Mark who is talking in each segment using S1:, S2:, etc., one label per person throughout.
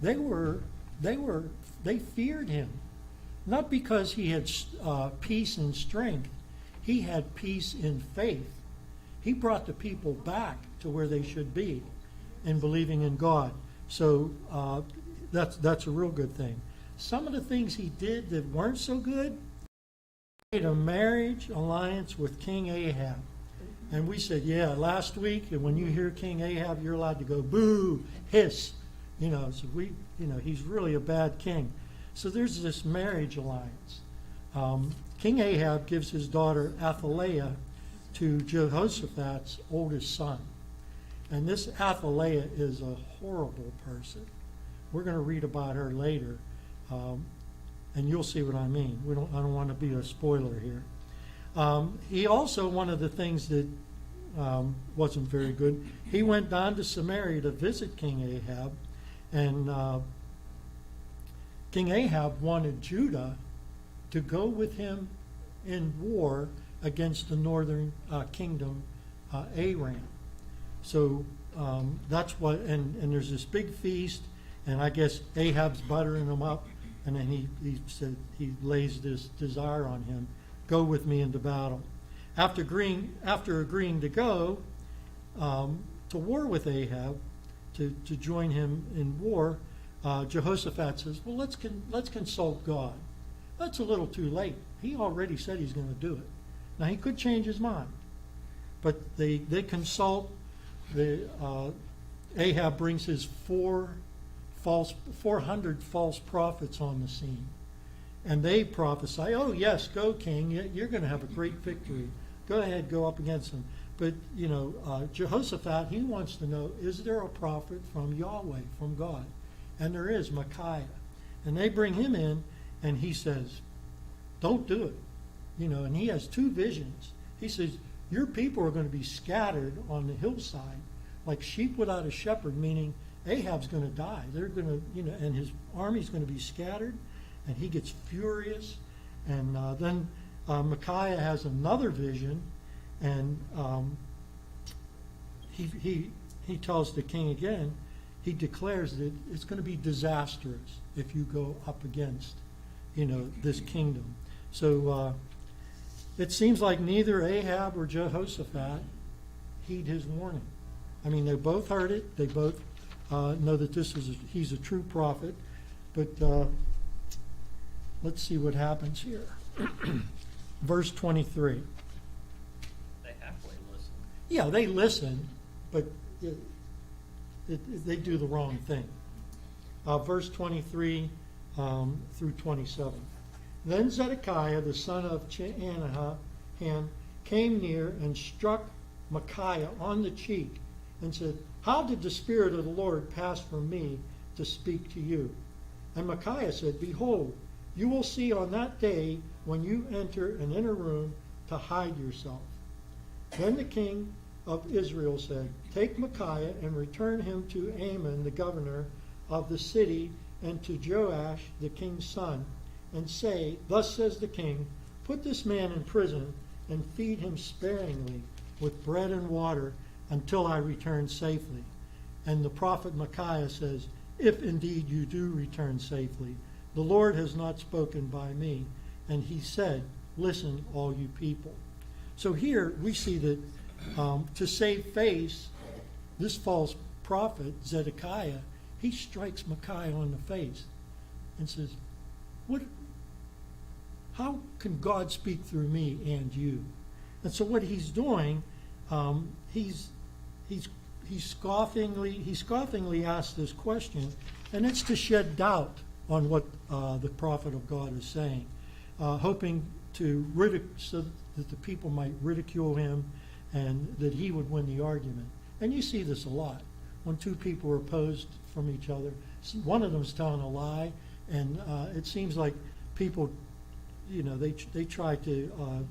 S1: they were, they feared him. Not because he had peace and strength. He had peace in faith. He brought the people back to where they should be in believing in God. So that's a real good thing. Some of the things he did that weren't so good, he made a marriage alliance with King Ahab. And we said, yeah, last week, and when you hear King Ahab, you're allowed to go boo, hiss. So he's really a bad king. So there's this marriage alliance. King Ahab gives his daughter Athaliah to Jehoshaphat's oldest son. And this Athaliah is a horrible person. We're going to read about her later, and you'll see what I mean. I don't want to be a spoiler here. He also, one of the things that wasn't very good, he went down to Samaria to visit King Ahab, and King Ahab wanted Judah to go with him in war against the northern kingdom, Aram. So that's what, and there's this big feast, and I guess Ahab's buttering him up, and then he said, he lays this desire on him, go with me into battle. After agreeing to go to war with Ahab, to join him in war, Jehoshaphat says, well, let's consult God. That's a little too late. He already said he's going to do it. Now, he could change his mind. But they consult. Ahab brings his 400 false prophets on the scene. And they prophesy, oh, yes, go, king. You're going to have a great victory. Go ahead, go up against them. But, Jehoshaphat, he wants to know, is there a prophet from Yahweh, from God? And there is, Micaiah. And they bring him in, and he says, don't do it. And he has two visions. He says, your people are going to be scattered on the hillside like sheep without a shepherd, meaning Ahab's going to die. They're going to, and his army's going to be scattered, and he gets furious. And then Micaiah has another vision, and he tells the king again, he declares that it's going to be disastrous if you go up against, this kingdom. So it seems like neither Ahab or Jehoshaphat heed his warning. I mean, they both heard it. They both know that he's a true prophet. But let's see what happens here. Verse 23.
S2: They halfway listen.
S1: Yeah, they listen, but they do the wrong thing. Verse 23 through 27. Then Zedekiah, the son of Chenahan, came near and struck Micaiah on the cheek and said, how did the Spirit of the Lord pass from me to speak to you? And Micaiah said, behold, you will see on that day when you enter an inner room to hide yourself. Then the king of Israel said, take Micaiah and return him to Amon, the governor of the city, and to Joash, the king's son, and say, thus says the king, put this man in prison and feed him sparingly with bread and water until I return safely. And the prophet Micaiah says, if indeed you do return safely, the Lord has not spoken by me. And he said, listen, all you people. So here we see that to save face, this false prophet, Zedekiah, he strikes Micaiah on the face and says, how can God speak through me and you? And so what he's doing, he scoffingly asks this question, and it's to shed doubt on what the prophet of God is saying, hoping so that the people might ridicule him and that he would win the argument. And you see this a lot. When two people are opposed from each other, one of them's telling a lie, and it seems like people, they try to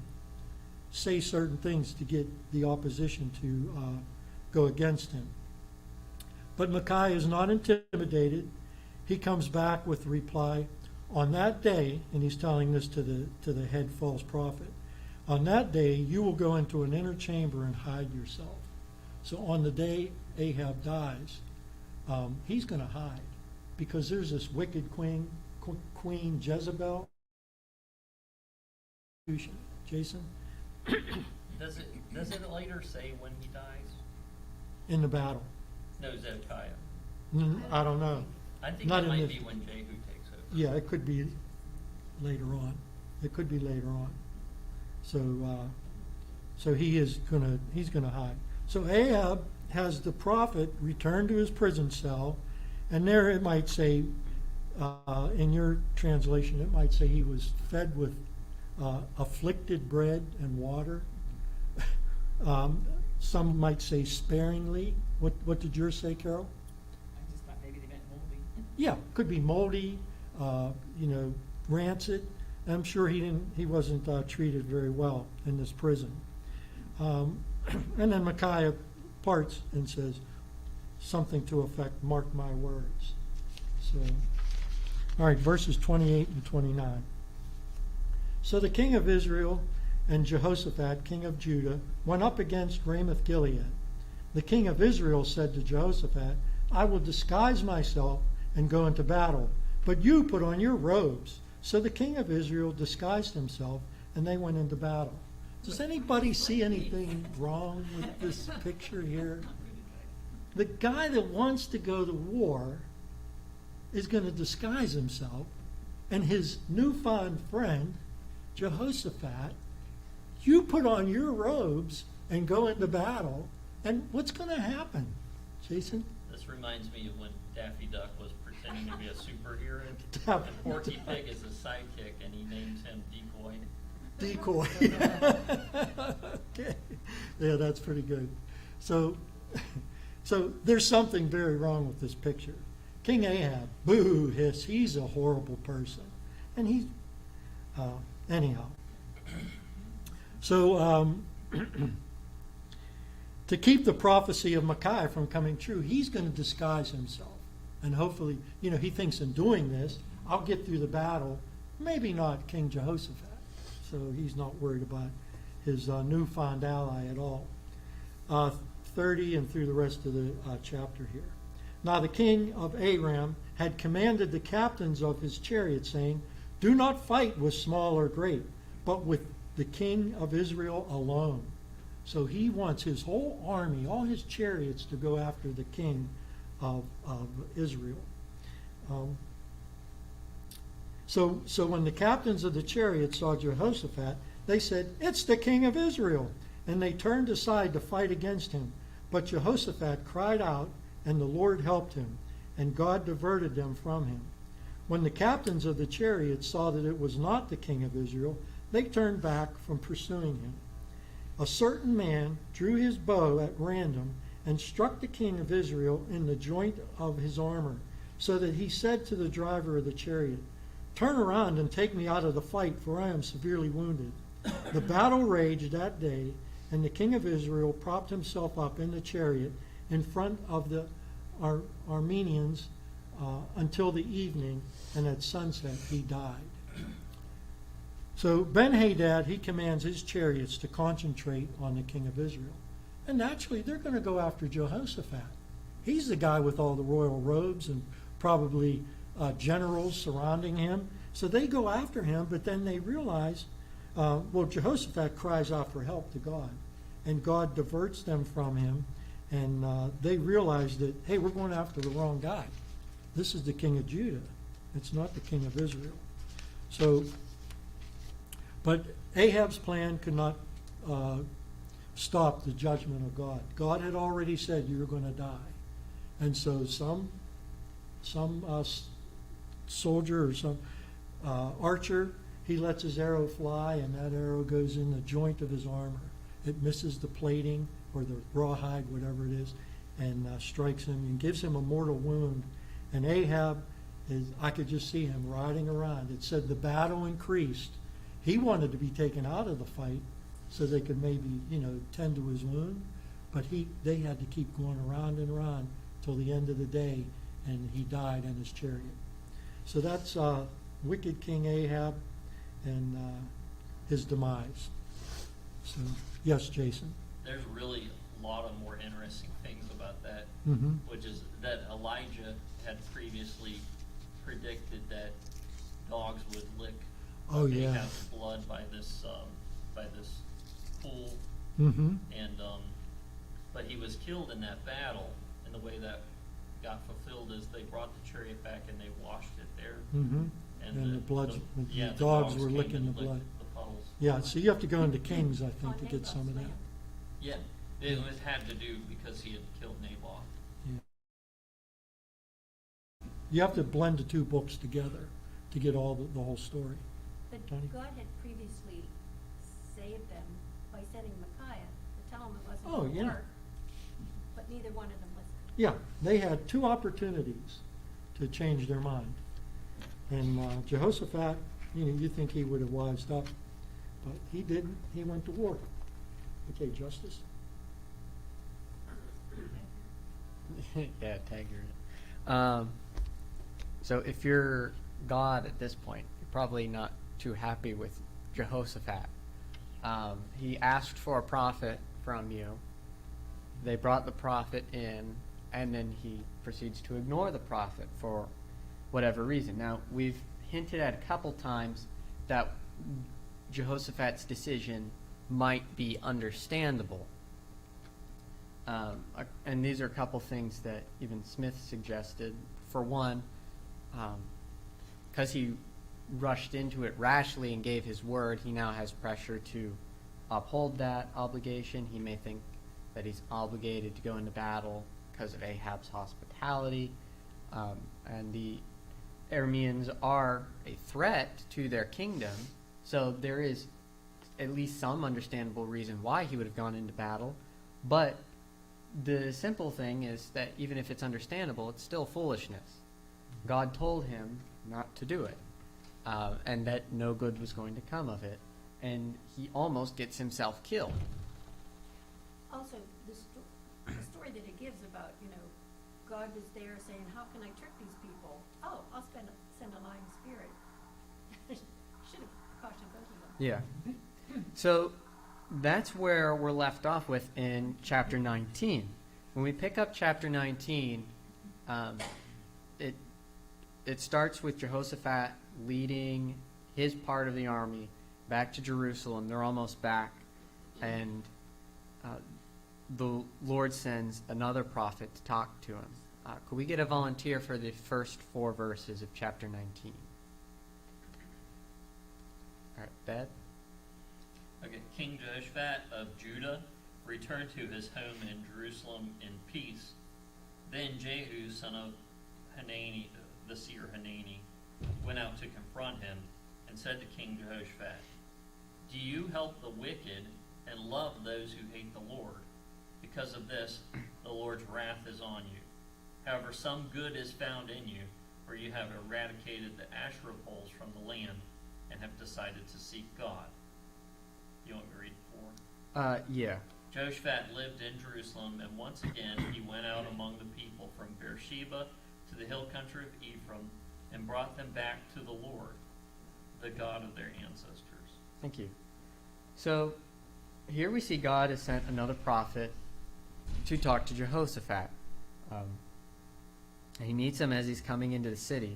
S1: say certain things to get the opposition to go against him. But Micaiah is not intimidated. He comes back with the reply, on that day, and he's telling this to the head false prophet, on that day you will go into an inner chamber and hide yourself. So on the day Ahab dies, he's going to hide. because there's this wicked Queen Jezebel. Jason?
S2: Does it later say when he dies?
S1: In the battle.
S2: No, Zedekiah.
S1: I don't know.
S2: I think
S1: Not
S2: it
S1: in
S2: might
S1: this-
S2: be when Jehu takes over.
S1: Yeah, it could be later on. It could be later on. So he's gonna hide. So Ahab has the prophet return to his prison cell, and there it might say, in your translation, it might say he was fed with afflicted bread and water. Some might say sparingly. What did yours say, Carol?
S3: I just thought maybe they meant moldy.
S1: Yeah, could be moldy, rancid. I'm sure he wasn't treated very well in this prison. And then Micaiah parts and says something to effect, mark my words. So, all right, verses 28 and 29. So the king of Israel and Jehoshaphat, king of Judah, went up against Ramoth Gilead. The king of Israel said to Jehoshaphat, I will disguise myself and go into battle, but you put on your robes. So the king of Israel disguised himself, and they went into battle. Does anybody see anything wrong with this picture here? The guy that wants to go to war is going to disguise himself, and his newfound friend, Jehoshaphat, you put on your robes and go into battle, and what's going to happen, Jason?
S2: This reminds me of when Daffy Duck was pretending to be a superhero.
S1: Daffy
S2: And Porky Pig is a sidekick, and he names him Decoy.
S1: Decoy. Okay. Yeah, that's pretty good. So there's something very wrong with this picture. King Ahab, boo, hiss, he's a horrible person. And he's, anyhow. So to keep the prophecy of Micaiah from coming true, he's going to disguise himself. And hopefully, he thinks in doing this, I'll get through the battle. Maybe not King Jehoshaphat. So he's not worried about his newfound ally at all. 30 and through the rest of the chapter here. Now the king of Aram had commanded the captains of his chariots, saying, do not fight with small or great, but with the king of Israel alone. So he wants his whole army, all his chariots, to go after the king of Israel. So when the captains of the chariots saw Jehoshaphat, they said, it's the king of Israel. And they turned aside to fight against him. But Jehoshaphat cried out, and the Lord helped him, and God diverted them from him. When the captains of the chariots saw that it was not the king of Israel, they turned back from pursuing him. A certain man drew his bow at random and struck the king of Israel in the joint of his armor, so that he said to the driver of the chariot, turn around and take me out of the fight, for I am severely wounded. The battle raged that day, and the king of Israel propped himself up in the chariot in front of the Armenians until the evening, and at sunset he died. So Ben-Hadad, he commands his chariots to concentrate on the king of Israel. And naturally, they're going to go after Jehoshaphat. He's the guy with all the royal robes and probably generals surrounding him. So they go after him, but then they realize, Jehoshaphat cries out for help to God. And God diverts them from him. And they realize that, hey, we're going after the wrong guy. This is the king of Judah. It's not the king of Israel. So, but Ahab's plan could not stop the judgment of God. God had already said you were going to die. And so some soldier or some archer, he lets his arrow fly, and that arrow goes in the joint of his armor. It misses the plating or the rawhide, whatever it is, and strikes him and gives him a mortal wound. And Ahab, I could just see him riding around. It said the battle increased. He wanted to be taken out of the fight so they could maybe, tend to his wound. But they had to keep going around and around till the end of the day, and he died in his chariot. So that's wicked King Ahab and his demise. So, yes, Jason.
S2: There's really a lot of more interesting things about that,
S1: Mm-hmm.
S2: which is that Elijah had previously predicted that dogs would lick
S1: Oh, yeah.
S2: Ahab's blood by this pool,
S1: Mm-hmm.
S2: and but he was killed in that battle. And the way that got fulfilled is they brought the chariot back and they washed it there.
S1: Mm-hmm. And the blood, the dogs were
S2: came
S1: licking
S2: and
S1: the blood.
S2: licked the puddles.
S1: Yeah, so you have to go into Kings, I think, to get some of that.
S2: Yeah, it was had to do because he had killed Naboth.
S1: You have to blend the two books together to get all the whole story.
S4: But
S1: Tony?
S4: God had previously saved them by sending Micaiah to tell them it wasn't
S1: Oh,
S4: going to
S1: yeah.
S4: work, but neither one of them listened.
S1: Yeah, they had two opportunities to change their mind. And Jehoshaphat, you think he would have wised up, but he didn't. He went to war. Okay, Justice?
S5: Yeah, tag her. So if you're God at this point, you're probably not too happy with Jehoshaphat. He asked for a prophet from you. They brought the prophet in, and then he proceeds to ignore the prophet for whatever reason. Now, we've hinted at a couple times that Jehoshaphat's decision might be understandable. And these are a couple things that even Smith suggested. For one, because he rushed into it rashly and gave his word, he now has pressure to uphold that obligation. He may think that he's obligated to go into battle because of Ahab's hospitality. And the Arameans are a threat to their kingdom, so there is at least some understandable reason why he would have gone into battle. But the simple thing is that even if it's understandable, it's still foolishness. God told him not to do it, and that no good was going to come of it, and he almost gets himself killed.
S4: Also, the story that it gives about, God was there saying, how can I trick these people? Oh, I'll send a lying spirit. Should have cautioned both of them.
S5: Yeah. So that's where we're left off with in chapter 19. When we pick up chapter 19, it starts with Jehoshaphat leading his part of the army back to Jerusalem. They're almost back, and the Lord sends another prophet to talk to him. Could we get a volunteer for the first 4 verses of chapter 19? All right, Dad?
S2: Okay, King Jehoshaphat of Judah returned to his home in Jerusalem in peace. Then Jehu, son of Hanani, the seer Hanani, went out to confront him and said to King Jehoshaphat, "Do you help the wicked and love those who hate the Lord? Because of this, the Lord's wrath is on you. However, some good is found in you, for you have eradicated the Asherah poles from the land and have decided to seek God." You want me to read 4?
S5: Yeah.
S2: Jehoshaphat lived in Jerusalem, and once again he went out among the people from Beersheba to the hill country of Ephraim, and brought them back to the Lord, the God of their ancestors.
S5: Thank you. So here we see God has sent another prophet to talk to Jehoshaphat. He meets him as he's coming into the city.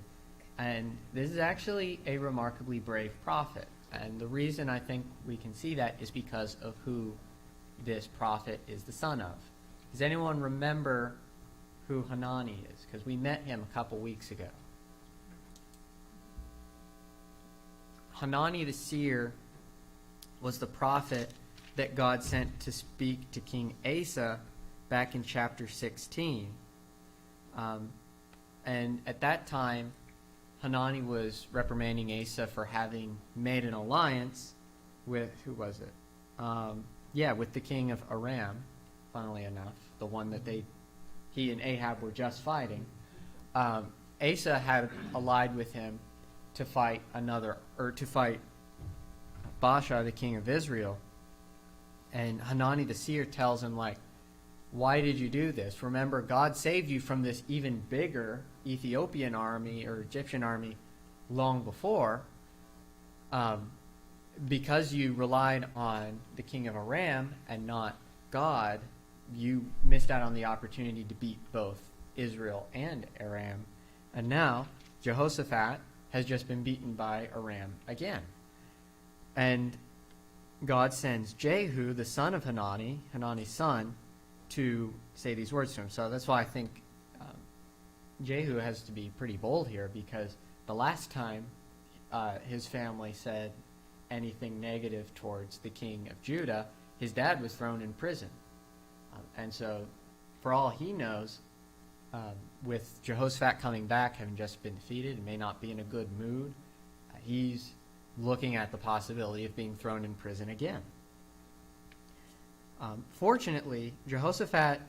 S5: And this is actually a remarkably brave prophet. And the reason I think we can see that is because of who this prophet is the son of. Does anyone remember who Hanani is? Because we met him a couple weeks ago. Hanani the seer was the prophet that God sent to speak to King Asa back in chapter 16. And at that time, Hanani was reprimanding Asa for having made an alliance with, who was it? With the king of Aram, funnily enough, the one that he and Ahab were just fighting. Asa had allied with him to fight Baasha, the king of Israel. And Hanani the seer tells him, why did you do this? Remember, God saved you from this even bigger Ethiopian army or Egyptian army long before. Because you relied on the king of Aram and not God, you missed out on the opportunity to beat both Israel and Aram. And now Jehoshaphat has just been beaten by Aram again. And God sends Jehu, the son of Hanani, Hanani's son, to say these words to him. So that's why I think Jehu has to be pretty bold here, because the last time his family said anything negative towards the king of Judah, his dad was thrown in prison. And so, for all he knows, with Jehoshaphat coming back, having just been defeated, and may not be in a good mood, he's looking at the possibility of being thrown in prison again. Fortunately, Jehoshaphat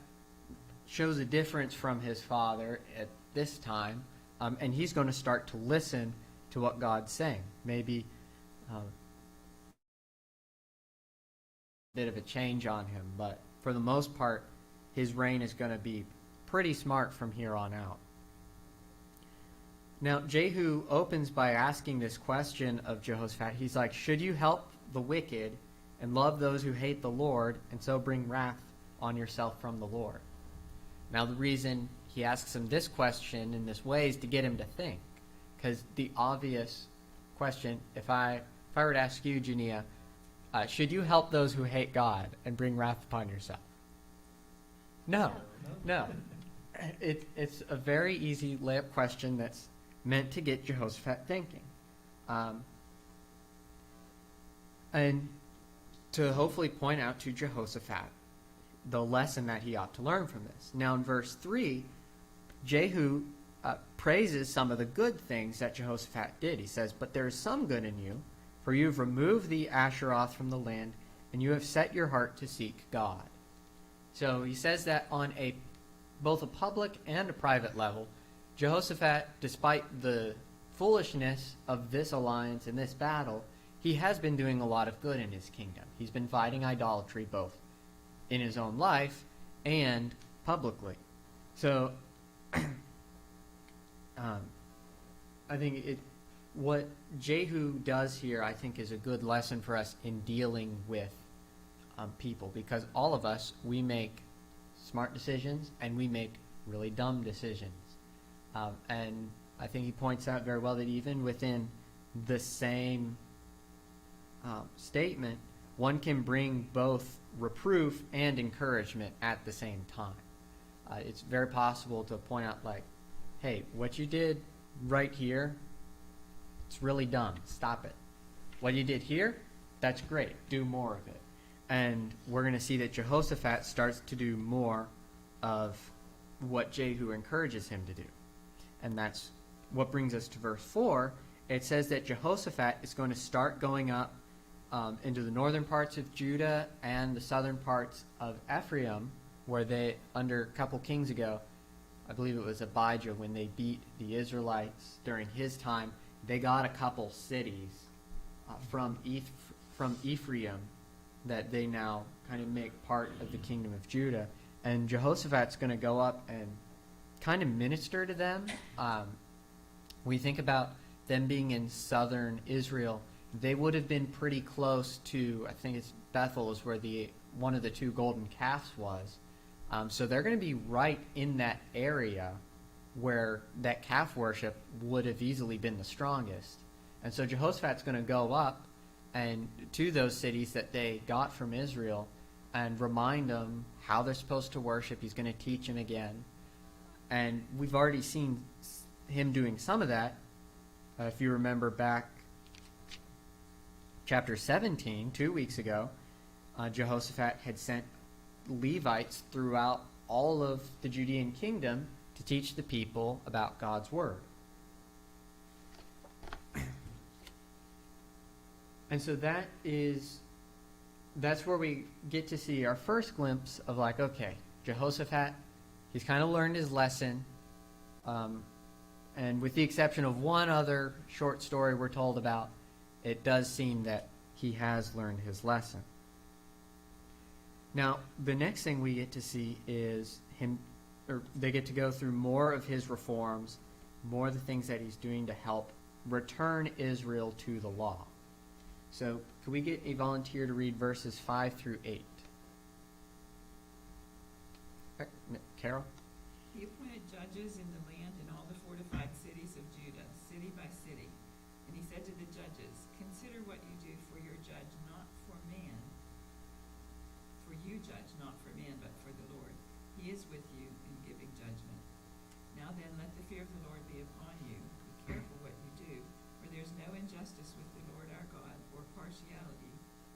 S5: shows a difference from his father at this time, and he's going to start to listen to what God's saying. Maybe a bit of a change on him, but for the most part, his reign is going to be pretty smart from here on out. Now, Jehu opens by asking this question of Jehoshaphat. He's like, should you help the wicked and love those who hate the Lord, and so bring wrath on yourself from the Lord? Now, the reason he asks him this question in this way is to get him to think. Because the obvious question, if I were to ask you, Jania, should you help those who hate God and bring wrath upon yourself? No. It's a very easy layup question that's meant to get Jehoshaphat thinking. And to hopefully point out to Jehoshaphat the lesson that he ought to learn from this. Now in verse 3, Jehu praises some of the good things that Jehoshaphat did. He says, but there is some good in you, for you have removed the Asheroth from the land, and you have set your heart to seek God. So he says that on both a public and a private level, Jehoshaphat, despite the foolishness of this alliance and this battle, he has been doing a lot of good in his kingdom. He's been fighting idolatry both in his own life and publicly. So I think what Jehu does here, I think, is a good lesson for us in dealing with people, because all of us, we make smart decisions and we make really dumb decisions. And I think he points out very well that even within the same statement, one can bring both reproof and encouragement at the same time. It's very possible to point out, like, hey, what you did right here, it's really dumb. Stop it. What you did here, that's great. Do more of it. And we're going to see that Jehoshaphat starts to do more of what Jehu encourages him to do. And that's what brings us to verse 4. It says that Jehoshaphat is going to start going up into the northern parts of Judah and the southern parts of Ephraim, where they, under a couple kings ago, I believe it was Abijah, when they beat the Israelites during his time, they got a couple cities from Ephraim that they now kind of make part of the kingdom of Judah. And Jehoshaphat's going to go up and kind of minister to them. We think about them being in southern Israel. They would have been pretty close to, I think it's Bethel is where one of the two golden calves was. So they're going to be right in that area where that calf worship would have easily been the strongest. And so Jehoshaphat's going to go up and to those cities that they got from Israel and remind them how they're supposed to worship. He's going to teach them again. And we've already seen him doing some of that. If you remember back chapter 17, 2 weeks ago, Jehoshaphat had sent Levites throughout all of the Judean kingdom to teach the people about God's word. And so that's where we get to see our first glimpse of, like, okay, Jehoshaphat, he's kind of learned his lesson. And with the exception of one other short story we're told about, it does seem that he has learned his lesson. Now, the next thing we get to see is they get to go through more of his reforms, more of the things that he's doing to help return Israel to the law. So, could we get a volunteer to read verses 5 through 8? Carol?
S3: He appointed judges in the land in all the fortified cities of Judah, city by city. And he said to the judges, consider what you do, for you judge not for man, but for the Lord. He is with you in giving judgment. Now then, let the fear of the Lord be upon you. Be careful what you do, for there is no injustice with the Lord our God, or partiality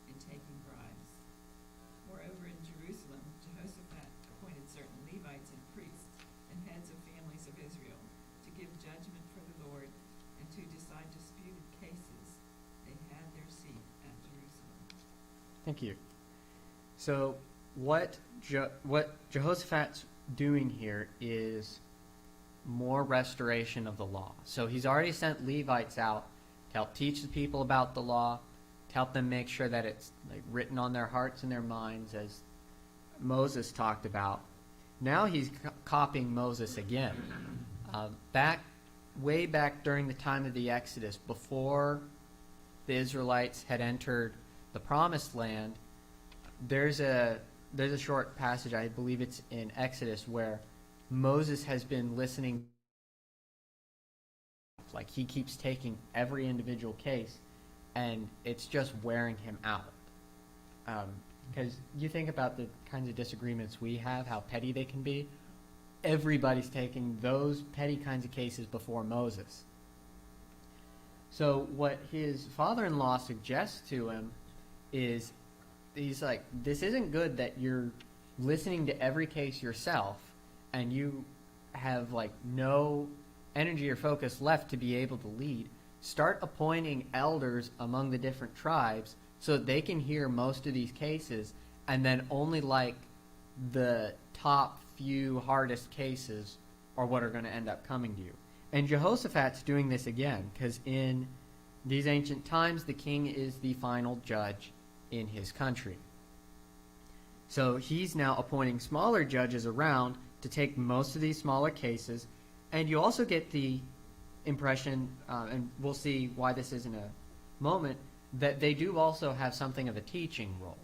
S3: in taking bribes. Moreover, in Jerusalem, Jehoshaphat appointed certain Levites and priests and heads of families of Israel to give judgment for the Lord and to decide disputed cases. They had their seat at Jerusalem.
S5: Thank you. So what Jehoshaphat's doing here is more restoration of the law. So he's already sent Levites out to help teach the people about the law, to help them make sure that it's like written on their hearts and their minds, as Moses talked about. Now he's copying Moses again. Way back during the time of the Exodus, before the Israelites had entered the Promised Land, there's a short passage, I believe it's in Exodus, where Moses has been listening. Like, he keeps taking every individual case, and it's just wearing him out. Because you think about the kinds of disagreements we have, how petty they can be. Everybody's taking those petty kinds of cases before Moses. So what his father-in-law suggests to him is, he's like, this isn't good that you're listening to every case yourself and you have like no energy or focus left to be able to lead. Start appointing elders among the different tribes so that they can hear most of these cases, and then only like the top few hardest cases are what are going to end up coming to you. And Jehoshaphat's doing this again, because in these ancient times the king is the final judge in his country. So he's now appointing smaller judges around to take most of these smaller cases. And you also get the impression, and we'll see why this is in a moment, that they do also have something of a teaching role.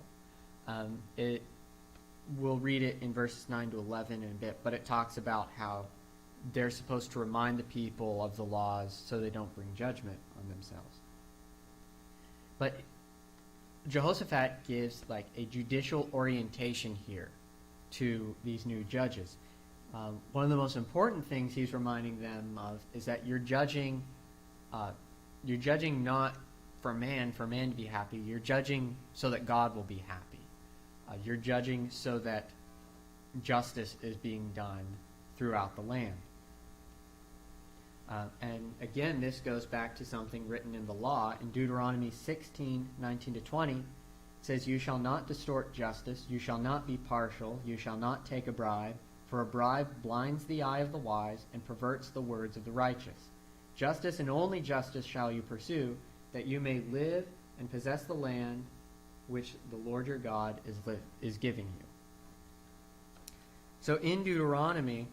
S5: We'll read it in verses 9 to 11 in a bit, but it talks about how they're supposed to remind the people of the laws so they don't bring judgment on themselves. But Jehoshaphat gives like a judicial orientation here to these new judges. One of the most important things he's reminding them of is that you're judging not for man to be happy. You're judging so that God will be happy. You're judging so that justice is being done throughout the land. And again, this goes back to something written in the law. In Deuteronomy 16:19-20, it says, "You shall not distort justice, you shall not be partial, you shall not take a bribe, for a bribe blinds the eye of the wise and perverts the words of the righteous. Justice and only justice shall you pursue, that you may live and possess the land which the Lord your God is giving you." So in Deuteronomy,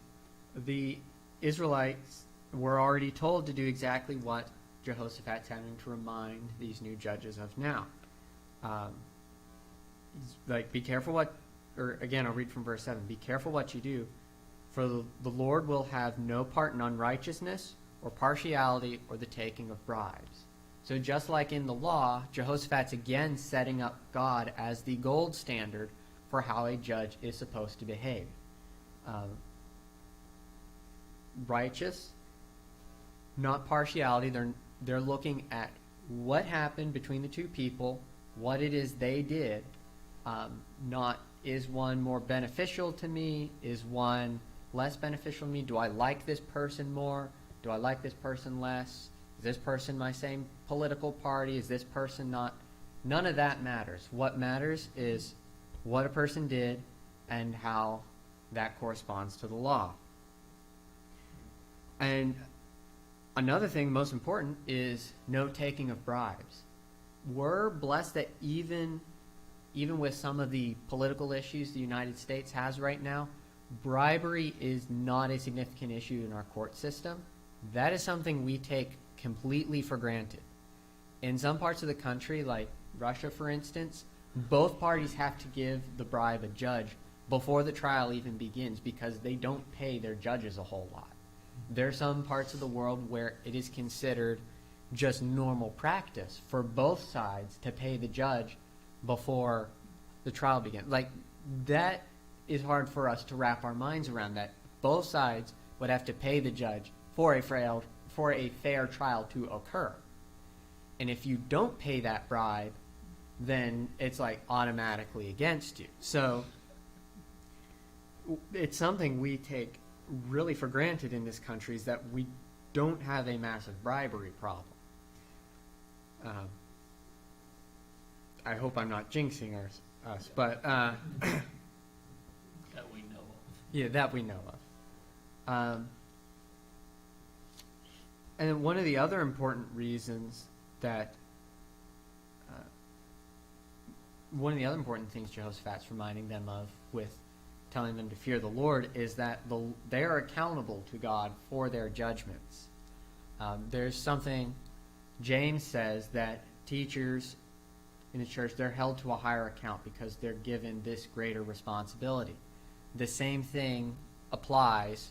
S5: the Israelites were already told to do exactly what Jehoshaphat's having to remind these new judges of now. Like, be careful what, or again, I'll read from verse 7. Be careful what you do, for the Lord will have no part in unrighteousness or partiality or the taking of bribes. So just like in the law, Jehoshaphat's again setting up God as the gold standard for how a judge is supposed to behave. Righteous, not partiality. They're looking at what happened between the two people, what it is they did, not is one more beneficial to me, is one less beneficial to me, do I like this person more, do I like this person less, is this person my same political party, is this person not? None of that matters. What matters is what a person did and how that corresponds to the law. And another thing, most important, is no taking of bribes. We're blessed that even with some of the political issues the United States has right now, bribery is not a significant issue in our court system. That is something we take completely for granted. In some parts of the country, like Russia, for instance, both parties have to give the bribe a judge before the trial even begins because they don't pay their judges a whole lot. There are some parts of the world where it is considered just normal practice for both sides to pay the judge before the trial begins. Like, that is hard for us to wrap our minds around, that both sides would have to pay the judge for a fair trial to occur. And if you don't pay that bribe, then it's like automatically against you. So it's something we take really for granted in this country, is that we don't have a massive bribery problem. I hope I'm not jinxing us, but
S2: That we know of.
S5: yeah, that we know of. And one of the other important reasons that one of the other important things Jehoshaphat's reminding them of with telling them to fear the Lord is that they are accountable to God for their judgments. There's something James says, that teachers in the church, they're held to a higher account because they're given this greater responsibility. The same thing applies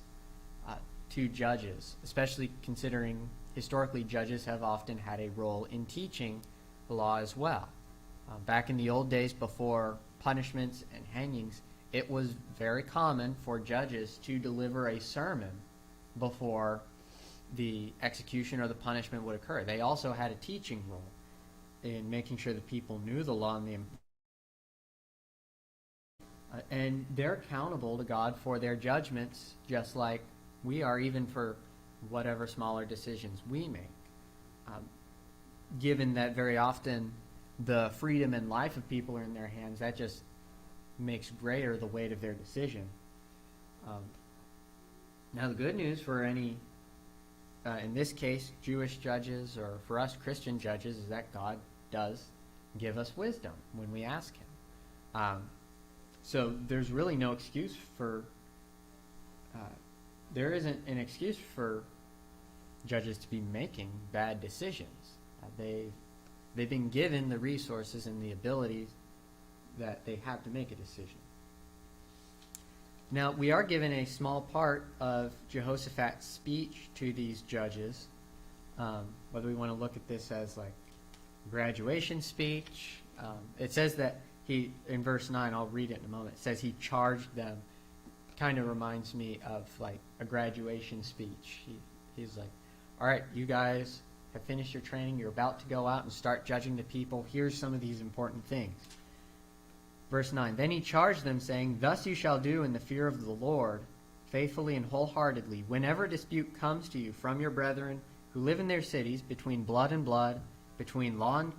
S5: to judges, especially considering historically judges have often had a role in teaching the law as well. Back in the old days, before punishments and hangings, it was very common for judges to deliver a sermon before the execution or the punishment would occur. They also had a teaching role in making sure that people knew the law and they're accountable to God for their judgments, just like we are, even for whatever smaller decisions we make. Given that very often the freedom and life of people are in their hands, that just makes greater the weight of their decision. Now, the good news for any, in this case, Jewish judges, or for us Christian judges, is that God does give us wisdom when we ask Him. So there's really no excuse for, there isn't an excuse for judges to be making bad decisions. They've been given the resources and the abilities that they have to make a decision. Now, we are given a small part of Jehoshaphat's speech to these judges, whether we want to look at this as like graduation speech. It says that he, in verse 9, I'll read it in a moment, it says he charged them. Kind of reminds me of like a graduation speech. He's like, all right, you guys have finished your training, you're about to go out and start judging the people. Here's some of these important things. Verse 9, then he charged them, saying, thus you shall do in the fear of the Lord, faithfully and wholeheartedly, whenever a dispute comes to you from your brethren who live in their cities, between blood and blood, between law and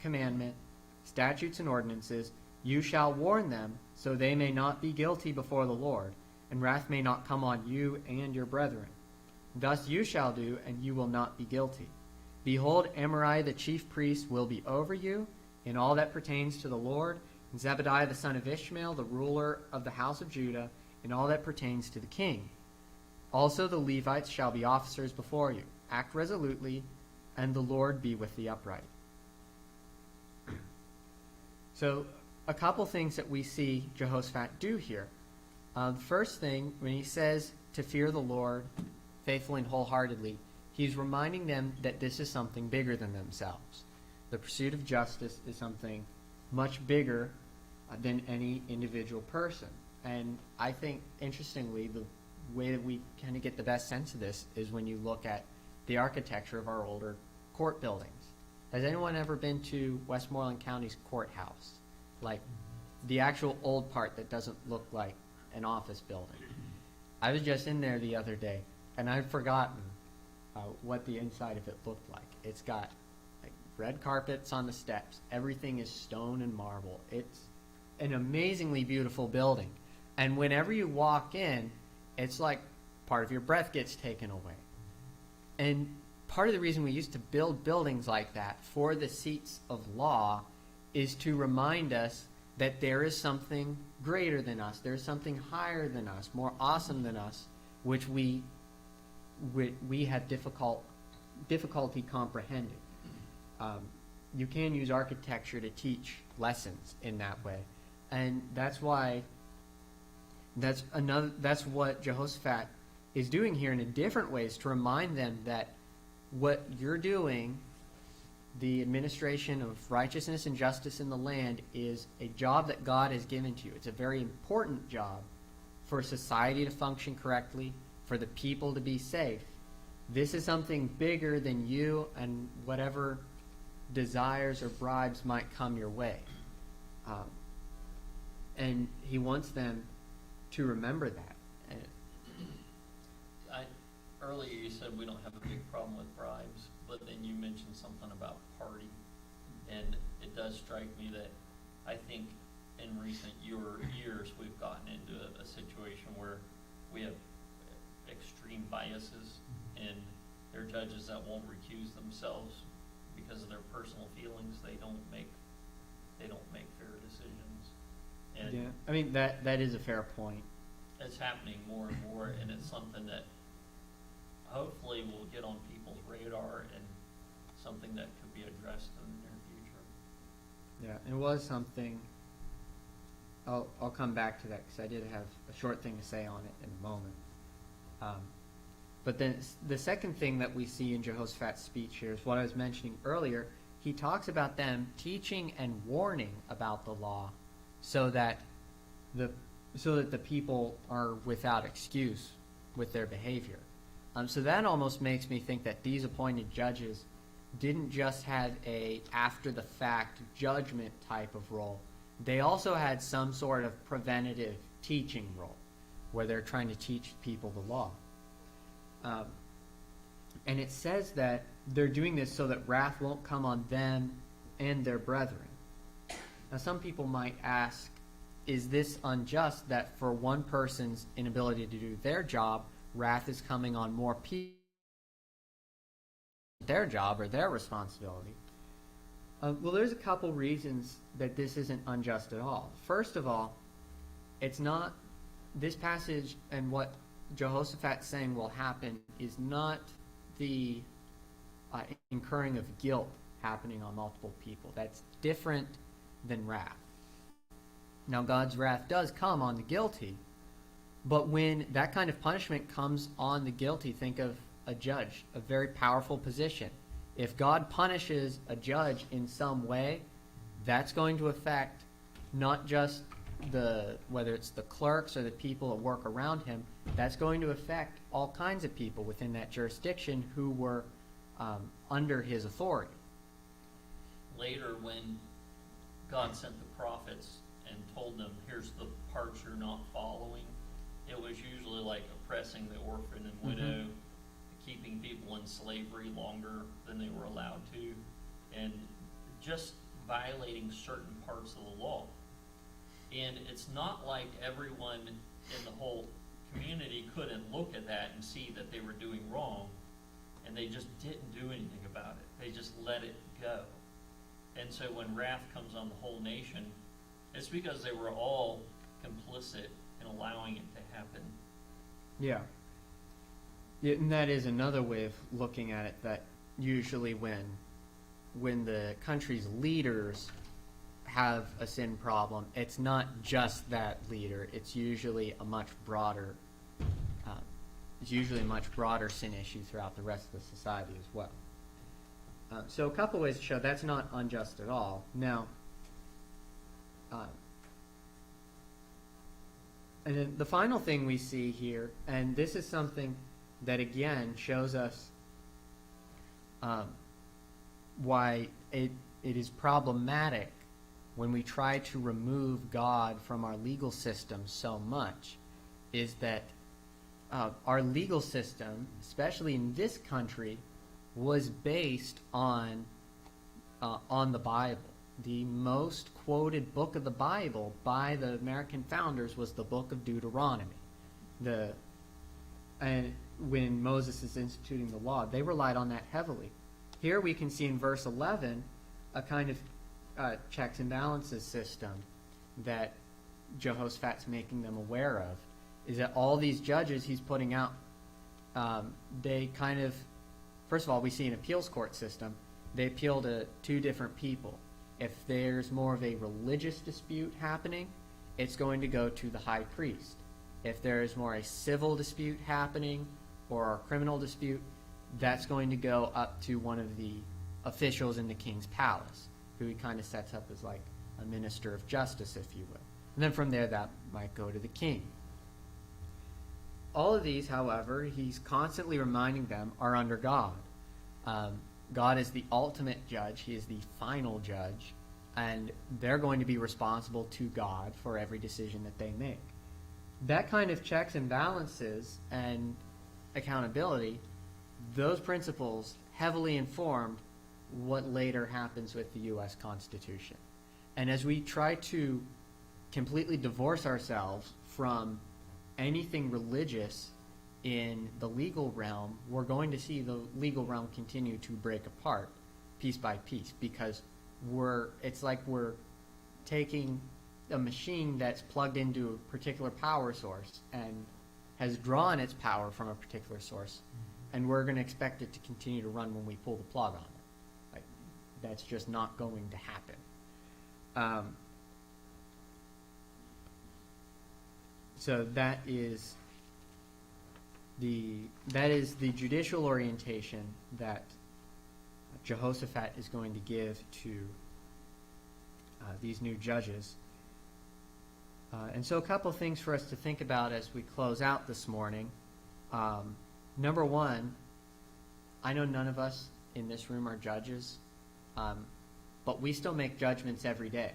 S5: commandment, statutes and ordinances, you shall warn them, so they may not be guilty before the Lord, and wrath may not come on you and your brethren. Thus you shall do, and you will not be guilty. Behold, Amariah the chief priest will be over you in all that pertains to the Lord, and Zebediah the son of Ishmael, the ruler of the house of Judah, in all that pertains to the king. Also the Levites shall be officers before you. Act resolutely, and the Lord be with the upright. So, a couple things that we see Jehoshaphat do here. The first thing, when he says to fear the Lord faithfully and wholeheartedly, he's reminding them that this is something bigger than themselves. The pursuit of justice is something much bigger than any individual person. And I think, interestingly, the way that we kind of get the best sense of this is when you look at the architecture of our older court buildings. Has anyone ever been to Westmoreland County's courthouse? Like the actual old part that doesn't look like an office building. I was just in there the other day, and I'd forgotten what the inside of it looked like. It's got like red carpets on the steps. Everything is stone and marble. It's an amazingly beautiful building. And whenever you walk in, it's like part of your breath gets taken away. And part of the reason we used to build buildings like that for the seats of law is to remind us that there is something greater than us. There's something higher than us, more awesome than us, which we have difficulty comprehending. You can use architecture to teach lessons in that way, and that's what Jehoshaphat is doing here in a different way is to remind them that what you're doing, the administration of righteousness and justice in the land, is a job that God has given to you. It's a very important job for society to function correctly, for the people to be safe. This is something bigger than you and whatever desires or bribes might come your way. And he wants them to remember that.
S2: Earlier you said we don't have a big problem with bribes, but then you mentioned something about party, and it does strike me that I think in recent years we've gotten into a situation where we have extreme biases, and there are judges that won't recuse themselves because of their personal feelings. They don't make fair decisions, and
S5: Yeah, I mean that is a fair point.
S2: it's happening more and more, and it's something that hopefully will get on people's radar and something that could be addressed in the near future.
S5: Yeah, it was something. I'll come back to that because I did have a short thing to say on it in a moment. But then the second thing that we see in Jehoshaphat's speech here is what I was mentioning earlier. He talks about them teaching and warning about the law, so that the people are without excuse with their behavior. So that almost makes me think that these appointed judges didn't just have a after-the-fact judgment type of role. They also had some sort of preventative teaching role, where they're trying to teach people the law. And it says that they're doing this so that wrath won't come on them and their brethren. Now, some people might ask, is this unjust that for one person's inability to do their job, wrath is coming on more people, their job or their responsibility? Well, there's a couple reasons that this isn't unjust at all. First of all, it's not, this passage and what Jehoshaphat's saying will happen is not the incurring of guilt happening on multiple people. That's different than wrath. Now, God's wrath does come on the guilty, but when that kind of punishment comes on the guilty, think of a judge, a very powerful position. If God punishes a judge in some way, that's going to affect not just whether it's the clerks or the people that work around him, that's going to affect all kinds of people within that jurisdiction who were under his authority.
S2: Later, when God sent the prophets and told them, here's the parts you're not following, it was usually like oppressing the orphan and widow, keeping people in slavery longer than they were allowed to, and just violating certain parts of the law. And it's not like everyone in the whole community couldn't look at that and see that they were doing wrong, and they just didn't do anything about it. They just let it go. And so when wrath comes on the whole nation, it's because they were all complicit in allowing it to happen.
S5: Yeah, and that is another way of looking at it, that usually when the country's leaders have a sin problem, it's not just that leader. It's usually a much broader sin issue throughout the rest of the society as well. So a couple ways to show that's not unjust at all. Now, and then the final thing we see here, and this is something that again shows us why it is problematic when we try to remove God from our legal system so much, is that our legal system, especially in this country, was based on the Bible. The most quoted book of the Bible by the American founders was the book of Deuteronomy. And when Moses is instituting the law, they relied on that heavily. Here we can see in verse 11 a kind of checks and balances system that Jehoshaphat's making them aware of, is that all these judges he's putting out, they kind of, first of all, we see an appeals court system. They appeal to two different people. If there's more of a religious dispute happening, it's going to go to the high priest. If there is more a civil dispute happening or a criminal dispute, that's going to go up to one of the officials in the king's palace, who he kind of sets up as like a minister of justice, if you will. And then from there, that might go to the king. All of these, however, he's constantly reminding them, are under God. God is the ultimate judge. He is the final judge. And they're going to be responsible to God for every decision that they make. That kind of checks and balances and accountability, those principles heavily informed what later happens with the U.S. Constitution. And as we try to completely divorce ourselves from anything religious in the legal realm, we're going to see the legal realm continue to break apart piece by piece, because it's like we're taking a machine that's plugged into a particular power source and has drawn its power from a particular source, and we're going to expect it to continue to run when we pull the plug on it. Like, that's just not going to happen. So that is the judicial orientation that Jehoshaphat is going to give to these new judges. And so a couple things for us to think about as we close out this morning. Number one, I know none of us in this room are judges, but we still make judgments every day.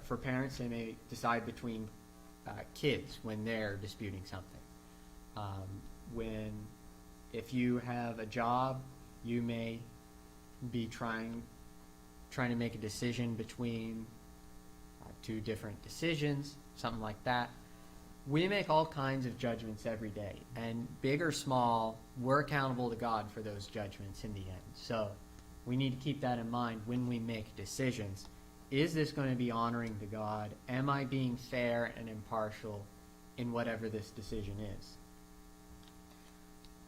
S5: For parents, they may decide between kids when they're disputing something. If you have a job, you may be trying to make a decision between two different decisions, something like that. We make all kinds of judgments every day, and big or small, we're accountable to God for those judgments in the end. So we need to keep that in mind when we make decisions. Is this going to be honoring to God? Am I being fair and impartial in whatever this decision is?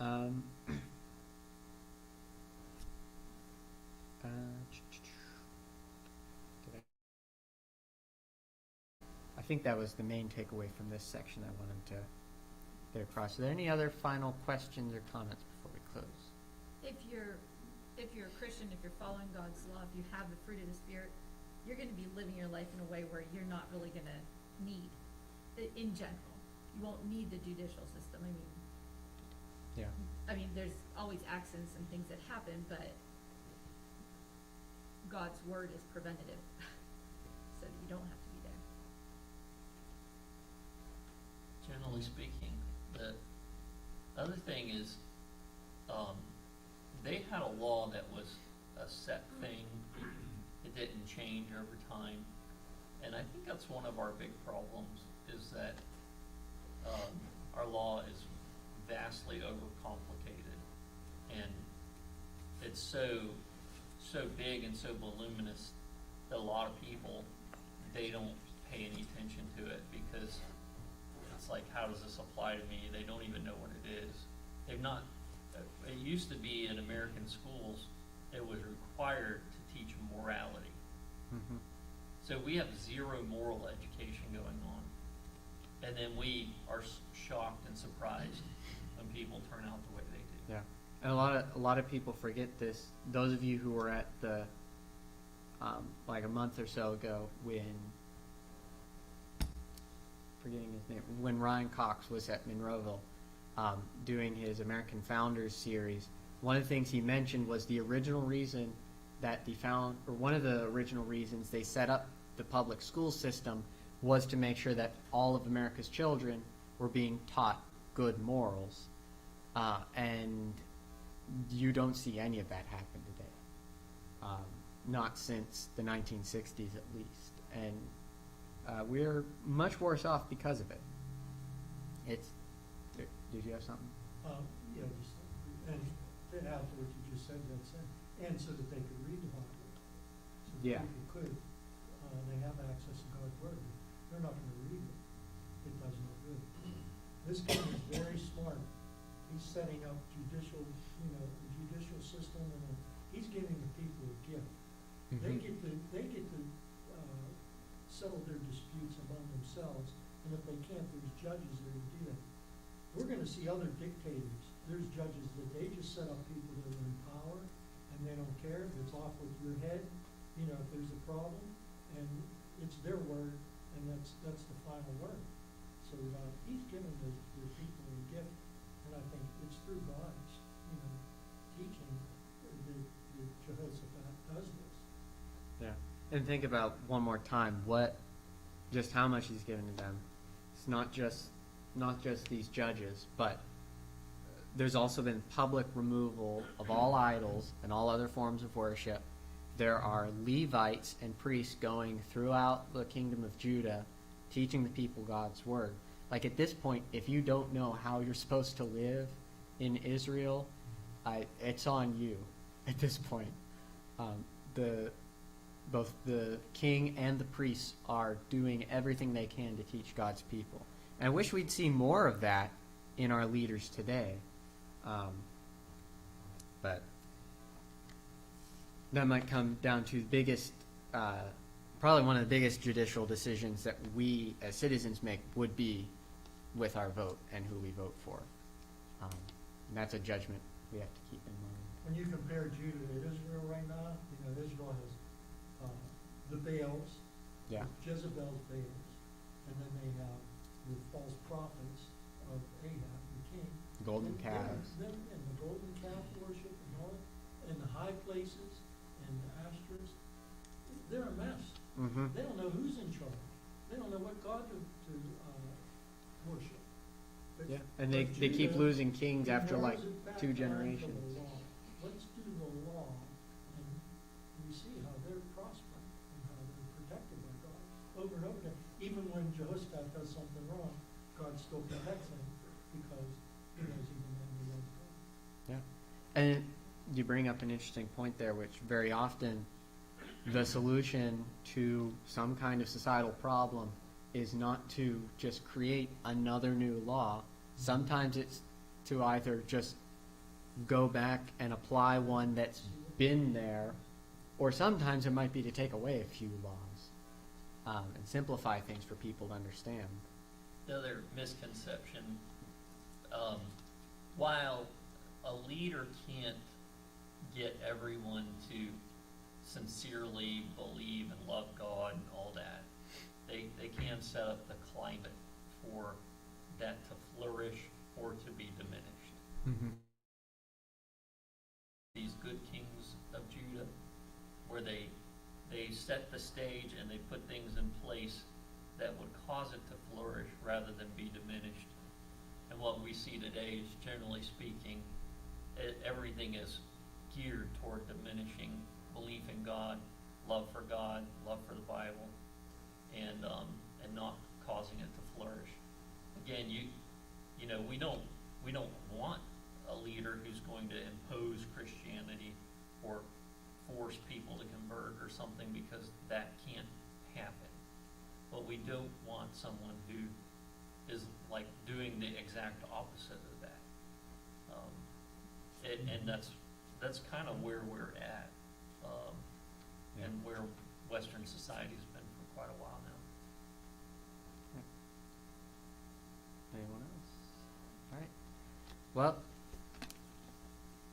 S5: I think that was the main takeaway from this section I wanted to get across. Are there any other final questions or comments before we close?
S4: If you're a Christian, if you're following God's law, if you have the fruit of the Spirit, you're going to be living your life in a way where you're not really going to need, in general, you won't need the judicial system. There's always accidents and things that happen, but God's word is preventative, so you don't have to be there.
S2: Generally speaking, the other thing is, they had a law that was a set thing. It didn't change over time. And I think that's one of our big problems, is that our law is vastly overcomplicated. And it's so big and so voluminous that a lot of people, they don't pay any attention to it, because it's like, how does this apply to me? They don't even know what it is. It used to be in American schools, it was required to teach morality.
S5: Mm-hmm.
S2: So we have zero moral education going on. And then we are shocked and surprised when people turn out the way they do.
S5: Yeah, and a lot of people forget this. Those of you who were at the like a month or so ago when Ryan Cox was at Monroeville doing his American Founders series, one of the things he mentioned was the original reason that one of the original reasons they set up the public school system was to make sure that all of America's children were being taught good morals. And you don't see any of that happen today. Not since the 1960s, at least. And we're much worse off because of it. Did you have something?
S1: And to add to what you just said, and so that they could read the Bible. So that
S5: Yeah.
S1: people could, they have access to God's word. They're not going to read it. It does no good. This king is very smart. He's setting up the judicial system, and he's giving the people a gift.
S5: Mm-hmm.
S1: They get to settle their disputes among themselves And if they can't, there's judges there to do that. We're gonna see other dictators. There's judges that they just set up people that are in power, and they don't care if it's off with your head, you know, if there's a problem, and it's their word, and that's the final word. So, he's given the people a gift, and I think it's through God's, you know, teaching that Jehoshaphat does this.
S5: Yeah. And think about one more time just how much he's given to them. It's not just these judges, but there's also been public removal of all idols and all other forms of worship. There are Levites and priests going throughout the kingdom of Judah, teaching the people God's word. Like at this point, if you don't know how you're supposed to live in Israel, it's on you at this point. Both the king and the priests are doing everything they can to teach God's people. And I wish we'd see more of that in our leaders today. But that might come down to the biggest, probably one of the biggest judicial decisions that we as citizens make would be with our vote and who we vote for. And that's a judgment we have to keep in mind.
S1: When you compare Judah to Israel right now, you know, Israel has the Baals,
S5: Yeah.
S1: Jezebel's Baals, and then they have the false prophets of Ahab, the king.
S5: Golden
S1: And
S5: calves.
S1: And the golden calf worship and all that, and the high places and the astros, they're a mess.
S5: Mm-hmm.
S1: They don't know who's in charge. They don't know what God to worship. But-
S5: Yeah. And they
S1: but
S5: keep
S1: Judah,
S5: losing kings
S1: he
S5: after like
S1: narrows it back
S5: 2
S1: down to the
S5: generations.
S1: law. Let's do the law, and we see how they're prospering and how they're protected by God over and over again. Even when Jehoshaphat does something wrong, God still protects him because he knows even then he loves God.
S5: Yeah. And you bring up an interesting point there, which very often the solution to some kind of societal problem is not to just create another new law. Sometimes it's to either just go back and apply one that's been there, or sometimes it might be to take away a few laws and simplify things for people to understand.
S2: The other misconception, while a leader can't get everyone to sincerely believe and love God and all that, they can set up the climate for that to flourish or to be diminished.
S5: Mm-hmm.
S2: These good kings of Judah, where they set the stage and they put things in place that would cause it to flourish rather than be diminished. And what we see today is, generally speaking, everything is geared toward diminishing belief in God, love for the Bible, and not causing it to flourish. Again, you know, we don't want a leader who's going to impose Christianity or force people to convert or something, because that can't happen. But we don't want someone who is like doing the exact opposite of that. And that's kind of where we're at, and where Western society's been for quite a while now.
S5: Anyone else? All right. Well,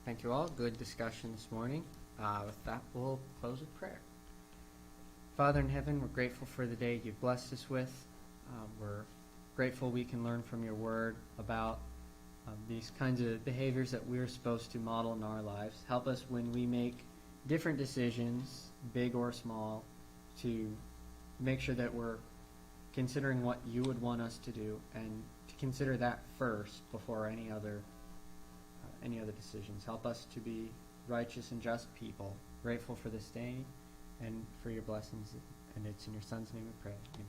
S5: thank you all. Good discussion this morning. With that, we'll close with prayer. Father in heaven, we're grateful for the day you've blessed us with. We're grateful we can learn from your word about these kinds of behaviors that we're supposed to model in our lives. Help us when we make different decisions, big or small, to make sure that we're considering what you would want us to do, and to consider that first before any other decisions. Help us to be righteous and just people, grateful for this day and for your blessings. And it's in your Son's name we pray. Amen.